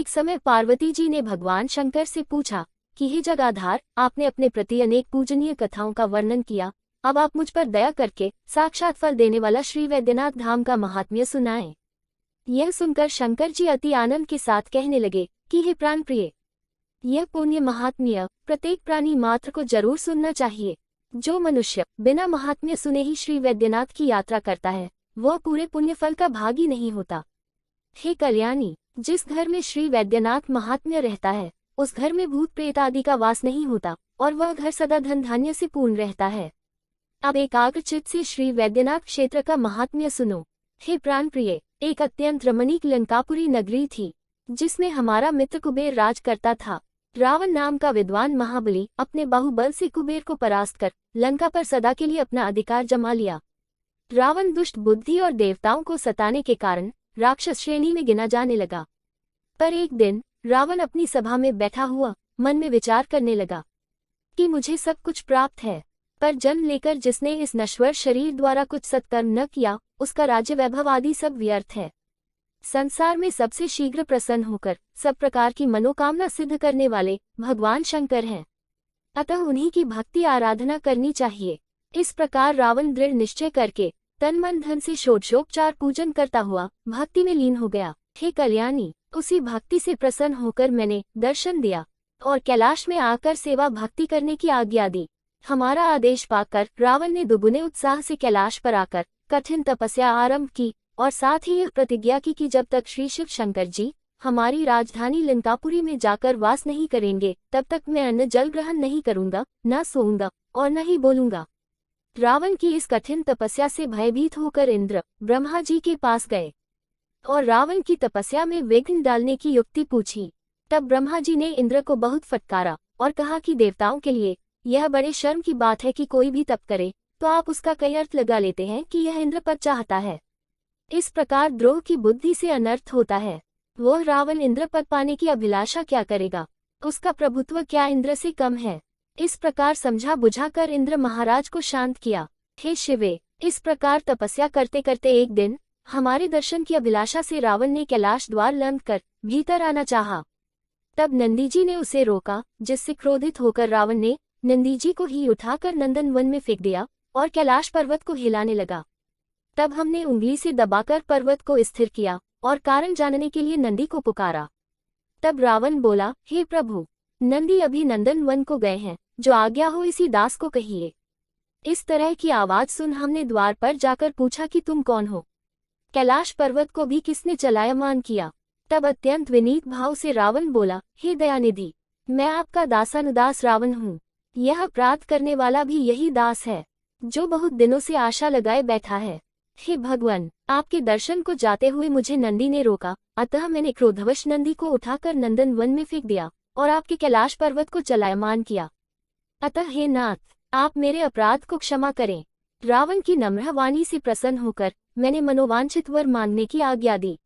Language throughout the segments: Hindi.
एक समय पार्वती जी ने भगवान शंकर से पूछा कि हे जगाधार, आपने अपने प्रति अनेक पूजनीय कथाओं का वर्णन किया, अब आप मुझ पर दया करके साक्षात फल देने वाला श्री वैद्यनाथ धाम का महात्म्य सुनाएं। यह सुनकर शंकर जी अति आनंद के साथ कहने लगे कि हे प्राण प्रिय, यह पुण्य महात्म्य प्रत्येक प्राणी मात्र को जरूर सुनना चाहिए। जो मनुष्य बिना महात्म्य सुने ही श्री वैद्यनाथ की यात्रा करता है, वह पूरे पुण्य फल का भागी नहीं होता। हे कल्याणी, जिस घर में श्री वैद्यनाथ महात्म्य रहता है, उस घर में भूत प्रेत आदि का वास नहीं होता और वह घर सदा धन धान्य से पूर्ण रहता है। अब एकाग्रचित्त से श्री वैद्यनाथ क्षेत्र का महात्म्य सुनो। हे प्राण प्रिय, एक अत्यंत रमणीक लंकापुरी नगरी थी, जिसमें हमारा मित्र कुबेर राज करता था। रावण नाम का विद्वान महाबली अपने बाहुबल से कुबेर को परास्त कर लंका पर सदा के लिए अपना अधिकार जमा लिया। रावण दुष्ट बुद्धि और देवताओं को सताने के कारण राक्षस श्रेणी में गिना जाने लगा। पर एक दिन रावण अपनी सभा में बैठा हुआ मन में विचार करने लगा कि मुझे सब कुछ प्राप्त है, पर जन्म लेकर जिसने इस नश्वर शरीर द्वारा कुछ सत्कर्म न किया, उसका राज्य वैभव आदि सब व्यर्थ है। संसार में सबसे शीघ्र प्रसन्न होकर सब प्रकार की मनोकामना सिद्ध करने वाले भगवान शंकर हैं, अतः उन्हीं की भक्ति आराधना करनी चाहिए। इस प्रकार रावण दृढ़ निश्चय करके तन मन धन से षोडशोपचार पूजन करता हुआ भक्ति में लीन हो गया। हे कल्याणी, उसी भक्ति से प्रसन्न होकर मैंने दर्शन दिया और कैलाश में आकर सेवा भक्ति करने की आज्ञा दी। हमारा आदेश पाकर रावण ने दुगुने उत्साह से कैलाश पर आकर कठिन तपस्या आरंभ की और साथ ही यह प्रतिज्ञा की कि जब तक श्री शिव शंकर जी हमारी राजधानी लंकापुरी में जाकर वास नहीं करेंगे, तब तक मैं अन्न जल ग्रहण नहीं करूंगा, न सोऊंगा और न ही बोलूंगा। रावण की इस कठिन तपस्या से भयभीत होकर इंद्र ब्रह्मा जी के पास गए और रावण की तपस्या में विघ्न डालने की युक्ति पूछी। तब ब्रह्मा जी ने इंद्र को बहुत फटकारा और कहा कि देवताओं के लिए यह बड़े शर्म की बात है कि कोई भी तप करे तो आप उसका कई अर्थ लगा लेते हैं कि यह इंद्र पद चाहता है। इस प्रकार द्रोह की बुद्धि से अनर्थ होता है। वह रावण इंद्र पद पाने की अभिलाषा क्या करेगा, उसका प्रभुत्व क्या इंद्र से कम है। इस प्रकार समझा बुझाकर इंद्र महाराज को शांत किया। हे शिवे, इस प्रकार तपस्या करते करते एक दिन हमारे दर्शन की अभिलाषा से रावण ने कैलाश द्वार लंघ कर भीतर आना चाहा। तब नंदी जी ने उसे रोका, जिससे क्रोधित होकर रावण ने नंदी जी को ही उठाकर नंदन वन में फेंक दिया और कैलाश पर्वत को हिलाने लगा। तब हमने उंगली से दबाकर पर्वत को स्थिर किया और कारण जानने के लिए नंदी को पुकारा। तब रावण बोला, हे प्रभु, नंदी अभी नंदन वन को गए हैं, जो आज्ञा हो इसी दास को कहिए। इस तरह की आवाज सुन हमने द्वार पर जाकर पूछा कि तुम कौन हो, कैलाश पर्वत को भी किसने चलायमान किया। तब अत्यंत विनीत भाव से रावण बोला, हे दयानिधि, मैं आपका दासानुदास रावण हूँ। यह अपराध करने वाला भी यही दास है, जो बहुत दिनों से आशा लगाए बैठा है। हे भगवान, आपके दर्शन को जाते हुए मुझे नंदी ने रोका, अतः मैंने क्रोधवश नंदी को उठाकर नंदन वन में फेंक दिया और आपके कैलाश पर्वत को चलायमान किया। अतः हे नाथ, आप मेरे अपराध को क्षमा करें। रावण की नम्र वाणी से प्रसन्न होकर मैंने मनोवांछित वर मांगने की आज्ञा दी।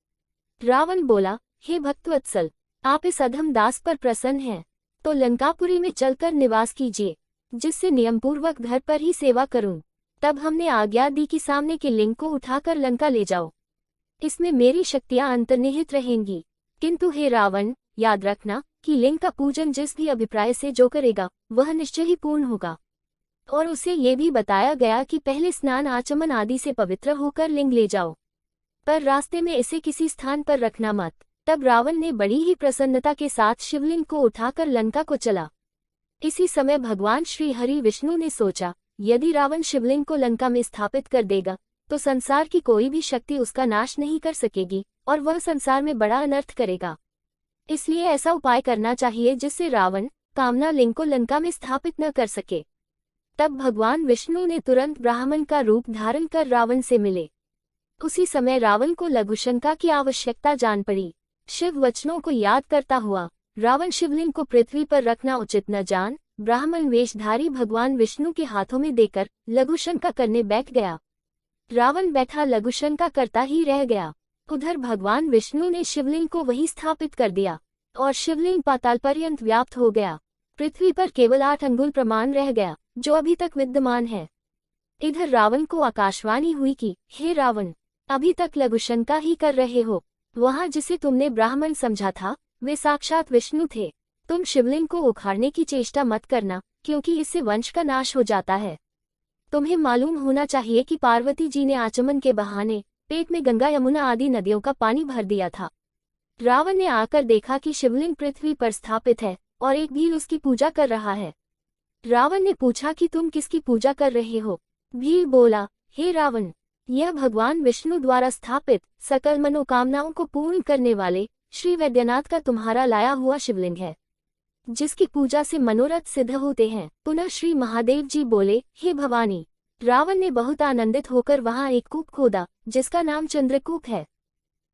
रावण बोला, हे भक्तवत्सल, आप इस अधम दास पर प्रसन्न हैं, तो लंकापुरी में चलकर निवास कीजिए, जिससे नियमपूर्वक घर पर ही सेवा करूं। तब हमने आज्ञा दी कि सामने के लिंग को उठाकर लंका ले जाओ, इसमें मेरी शक्तियां अंतर्निहित रहेंगी। किंतु हे रावण, याद रखना कि लिंग का पूजन जिस भी अभिप्राय से जो करेगा वह निश्चय ही पूर्ण होगा। और उसे ये भी बताया गया कि पहले स्नान आचमन आदि से पवित्र होकर लिंग ले जाओ, पर रास्ते में इसे किसी स्थान पर रखना मत। तब रावण ने बड़ी ही प्रसन्नता के साथ शिवलिंग को उठाकर लंका को चला। इसी समय भगवान श्री हरि विष्णु ने सोचा, यदि रावण शिवलिंग को लंका में स्थापित कर देगा तो संसार की कोई भी शक्ति उसका नाश नहीं कर सकेगी और वह संसार में बड़ा अनर्थ करेगा। इसलिए ऐसा उपाय करना चाहिए जिससे रावण कामना लिंग को लंका में स्थापित न कर सके। तब भगवान विष्णु ने तुरंत ब्राह्मण का रूप धारण कर रावण से मिले। उसी समय रावण को लघुशंका की आवश्यकता जान पड़ी। शिव वचनों को याद करता हुआ रावण शिवलिंग को पृथ्वी पर रखना उचित न जान ब्राह्मण वेशधारी भगवान विष्णु के हाथों में देकर लघुशंका करने बैठ गया। रावण बैठा लघुशंका करता ही रह गया। उधर भगवान विष्णु ने शिवलिंग को वहीं स्थापित कर दिया और शिवलिंग पाताल पर्यंत व्याप्त हो गया। पृथ्वी पर केवल 8 अंगुल प्रमाण रह गया, जो अभी तक विद्यमान है। इधर रावण को आकाशवाणी हुई कि, हे रावण, अभी तक लघुशंका ही कर रहे हो। वहां जिसे तुमने ब्राह्मण समझा था वे साक्षात विष्णु थे। तुम शिवलिंग को उखाड़ने की चेष्टा मत करना, क्योंकि इससे वंश का नाश हो जाता है। तुम्हें मालूम होना चाहिए कि पार्वती जी ने आचमन के बहाने पेट में गंगा यमुना आदि नदियों का पानी भर दिया था। रावण ने आकर देखा कि शिवलिंग पृथ्वी पर स्थापित है और एक भील उसकी पूजा कर रहा है। रावण ने पूछा कि तुम किसकी पूजा कर रहे हो? भील बोला, हे रावण, यह भगवान विष्णु द्वारा स्थापित सकल मनोकामनाओं को पूर्ण करने वाले श्री वैद्यनाथ का तुम्हारा लाया हुआ शिवलिंग है, जिसकी पूजा से मनोरथ सिद्ध होते हैं। पुनः श्री महादेव जी बोले, हे भवानी। रावण ने बहुत आनंदित होकर वहां एक कूप खोदा, जिसका नाम चंद्रकूप है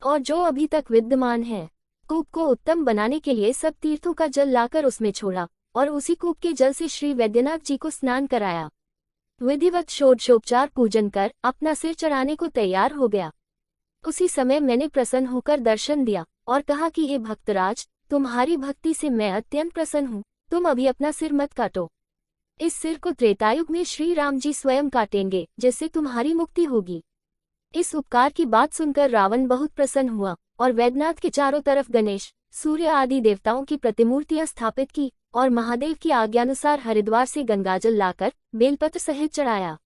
और जो अभी तक विद्यमान है। कूप को उत्तम बनाने के लिए सब तीर्थों का जल लाकर उसमें छोड़ा और उसी कूप के जल से श्री वैद्यनाथ जी को स्नान कराया। विधिवत षोडशोपचार पूजन कर अपना सिर चढ़ाने को तैयार हो गया। उसी समय मैंने प्रसन्न होकर दर्शन दिया और कहा कि हे भक्तराज, तुम्हारी भक्ति से मैं अत्यंत प्रसन्न हूँ, तुम अभी अपना सिर मत काटो। इस सिर को त्रेतायुग में श्री राम जी स्वयं काटेंगे, जिससे तुम्हारी मुक्ति होगी। इस उपकार की बात सुनकर रावण बहुत प्रसन्न हुआ और वैद्यनाथ के चारों तरफ गणेश, सूर्य आदि देवताओं की प्रतिमूर्तियां स्थापित की और महादेव की आज्ञानुसार हरिद्वार से गंगाजल लाकर बेलपत्र सहित चढ़ाया।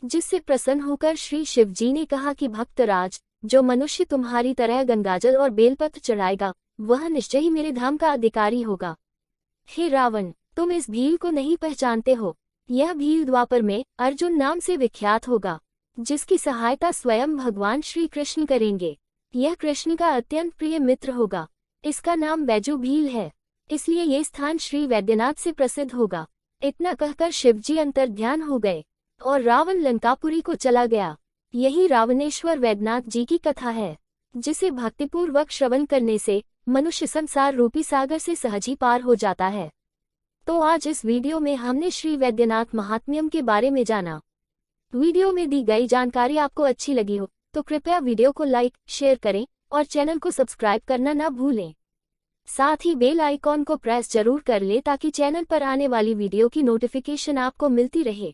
जिससे प्रसन्न होकर श्री शिव जी ने कहा कि भक्तराज, जो मनुष्य तुम्हारी तरह गंगाजल और बेलपत्र चढ़ाएगा वह निश्चय ही मेरे धाम का अधिकारी होगा। हे रावण, तुम इस भील को नहीं पहचानते हो। यह भील द्वापर में अर्जुन नाम से विख्यात होगा, जिसकी सहायता स्वयं भगवान श्री कृष्ण करेंगे। यह कृष्ण का अत्यंत प्रिय मित्र होगा। इसका नाम बैजू भील है, इसलिए ये स्थान श्री वैद्यनाथ से प्रसिद्ध होगा। इतना कहकर शिवजी अंतर्ध्यान हो गए और रावण लंकापुरी को चला गया। यही रावणेश्वर वैद्यनाथ जी की कथा है, जिसे भक्तिपूर्वक श्रवण करने से मनुष्य संसार रूपी सागर से सहज ही पार हो जाता है। तो आज इस वीडियो में हमने श्री वैद्यनाथ महात्म्यम के बारे में जाना। वीडियो में दी गई जानकारी आपको अच्छी लगी हो तो कृपया वीडियो को लाइक, शेयर करें और चैनल को सब्सक्राइब करना ना भूलें। साथ ही बेल आइकॉन को प्रेस जरूर कर लें ताकि चैनल पर आने वाली वीडियो की नोटिफिकेशन आपको मिलती रहे।